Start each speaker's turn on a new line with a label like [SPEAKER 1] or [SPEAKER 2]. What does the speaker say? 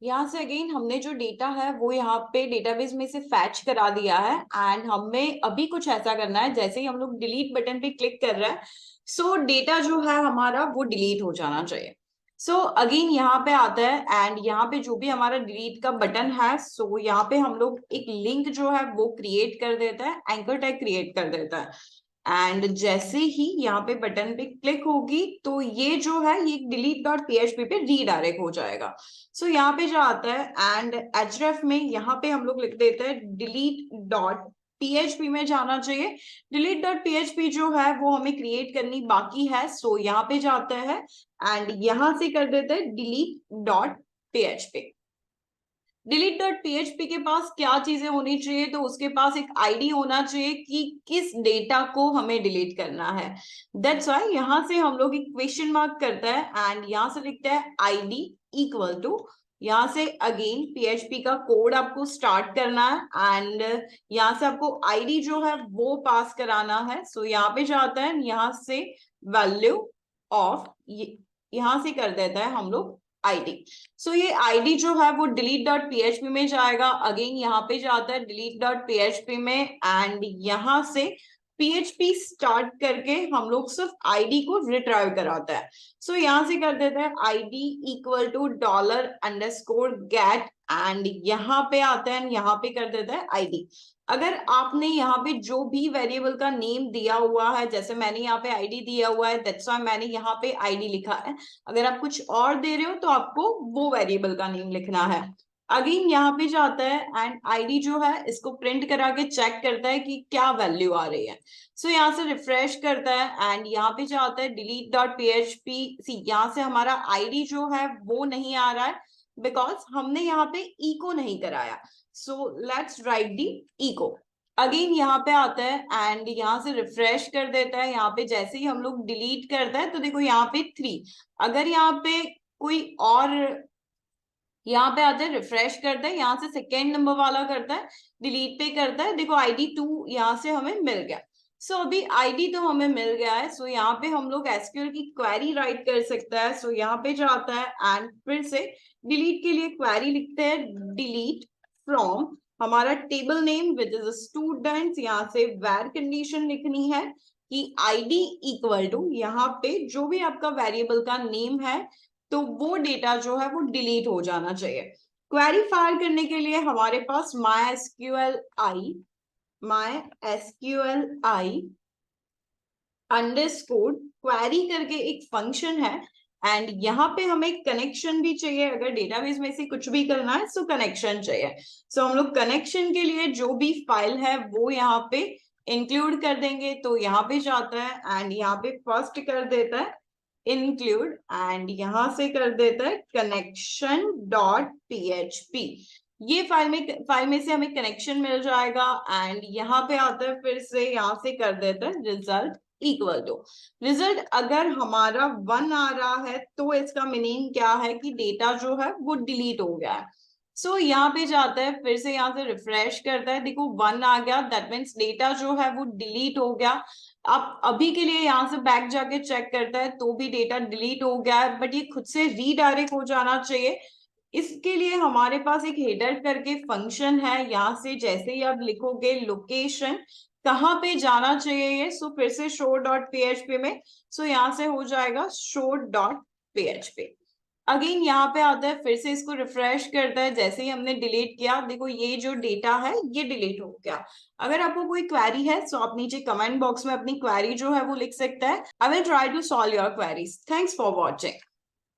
[SPEAKER 1] यहाँ से अगेन हमने जो डेटा है वो यहाँ पे डेटाबेस में से फैच करा दिया है एंड हमें अभी कुछ ऐसा करना है, जैसे ही हम लोग डिलीट बटन पे क्लिक कर रहे हैं सो डेटा जो है हमारा वो डिलीट हो जाना चाहिए। सो अगेन यहाँ पे आता है एंड यहाँ पे जो भी हमारा डिलीट का बटन है सो यहाँ पे हम लोग एक लिंक जो है वो क्रिएट कर देता है, एंकर टैग क्रिएट कर देता है एंड जैसे ही यहाँ पे बटन पे क्लिक होगी तो ये जो है ये डिलीट डॉट पीएचपी पे रीडायरेक्ट हो जाएगा। सो यहाँ पे जो आता है एंड एचरेफ में यहाँ पे हम लोग लिख देते हैं डिलीट डॉट पीएचपी में जाना चाहिए। डिलीट डॉट पीएचपी जो है वो हमें क्रिएट करनी बाकी है, सो यहाँ पे जाता है एंड यहाँ से कर देते हैं delete dot PHP. Delete dot PHP के पास क्या चीजें होनी चाहिए, तो उसके पास एक आईडी होना चाहिए कि किस डेटा को हमें डिलीट करना है। दैट्स वाई यहाँ से हम लोग एक क्वेश्चन मार्क करता है एंड यहाँ से लिखता है आईडी इक्वल टू, यहाँ से अगेन पीएचपी का कोड आपको स्टार्ट करना है एंड यहाँ से आपको आईडी जो है वो पास कराना है। सो यहाँ पे जाता है, यहाँ से वैल्यू ऑफ, यहाँ से कर देता है हम लोग आईडी। सो ये आईडी जो है वो डिलीट डॉट पीएचपी में जाएगा, अगेन यहाँ पे जाता है डिलीट डॉट पीएचपी में एंड यहाँ से पीएचपी स्टार्ट करके हम लोग सिर्फ आईडी को रिट्राइव कराता है। सो यहाँ से कर देता है ID equal to dollar underscore get and यहाँ पे आता है, यहाँ पे कर देता है आईडी। अगर आपने यहाँ पे जो भी वेरिएबल का नेम दिया हुआ है, जैसे मैंने यहाँ पे आईडी दिया हुआ है दैट्स व्हाई मैंने यहाँ पे आईडी लिखा है, अगर आप कुछ और दे रहे हो तो आपको वो वेरिएबल का नेम लिखना है। अगेन यहाँ पे जाता है एंड आईडी जो है इसको प्रिंट करा के चेक करता है कि क्या वैल्यू आ रही है। सो यहाँ से रिफ्रेश करता है एंड यहाँ पे जाता है डिलीट डॉट पीएचपी सी, यहाँ से हमारा आईडी जो है वो नहीं आ रहा है बिकॉज हमने यहाँ पे इको नहीं कराया। So let's write the echo. Again यहाँ पे आता है एंड यहाँ से रिफ्रेश कर देता है, यहाँ पे जैसे ही हम लोग डिलीट करता है तो देखो यहाँ पे 3, अगर यहाँ पे कोई और, यहाँ पे आता है रिफ्रेश करता है, यहाँ से सेकेंड नंबर वाला करता है डिलीट पे करता है, देखो आईडी 2 यहाँ से हमें मिल गया। सो अभी आईडी तो हमें मिल गया है, सो यहाँ पे हम लोग एसक्यूएल की क्वेरी राइट कर सकता है। सो यहाँ पे जाता है एंड फिर से डिलीट के लिए क्वेरी लिखते हैं डिलीट फ्रॉम हमारा table name which is student, यहाँ से वेर कंडीशन लिखनी है कि आईडी इक्वल टू यहाँ पे जो भी आपका वेरिएबल का नेम है तो वो डेटा जो है वो डिलीट हो जाना चाहिए। क्वेरी फायर करने के लिए हमारे पास MySQLi अंडरस्कोर क्वेरी करके एक फंक्शन है एंड यहाँ पे हमें कनेक्शन भी चाहिए, अगर डेटाबेस में से कुछ भी करना है सो कनेक्शन चाहिए। सो हम लोग कनेक्शन के लिए जो भी फाइल है वो यहाँ पे इंक्लूड कर देंगे, तो यहाँ पे जाता है एंड यहाँ पे फर्स्ट कर देता है इंक्लूड एंड यहां से कर देता है कनेक्शन डॉट पीएचपी। ये फाइल में से हमें कनेक्शन मिल जाएगा एंड यहाँ पे आता है फिर से यहाँ से कर देता है रिजल्ट इक्वल टू। रिजल्ट अगर हमारा 1 आ रहा है तो इसका मीनिंग क्या है कि डेटा जो है वो डिलीट हो गया है। सो यहाँ पे जाता है फिर से यहाँ से रिफ्रेश करता है, देखो 1 आ गया, दैट मीन्स डेटा जो है वो डिलीट हो गया। आप अभी के लिए यहाँ से बैक जाके चेक करता है तो भी डेटा डिलीट हो गया है, बट ये खुद से रीडायरेक्ट हो जाना चाहिए। इसके लिए हमारे पास एक हेडर करके फंक्शन है, यहाँ से जैसे ही आप लिखोगे लोकेशन कहाँ पे जाना चाहिए ये, सो फिर से शो डॉट पीएचपी में, सो यहाँ से हो जाएगा शो डॉट पीएचपी। अगेन यहाँ पे आता है फिर से इसको रिफ्रेश करता है, जैसे ही हमने डिलीट किया देखो ये जो डेटा है ये डिलीट हो गया। अगर आपको कोई क्वेरी है तो आप नीचे कमेंट बॉक्स में अपनी क्वेरी जो है वो लिख सकता है। I will try to solve your queries. Thanks for watching.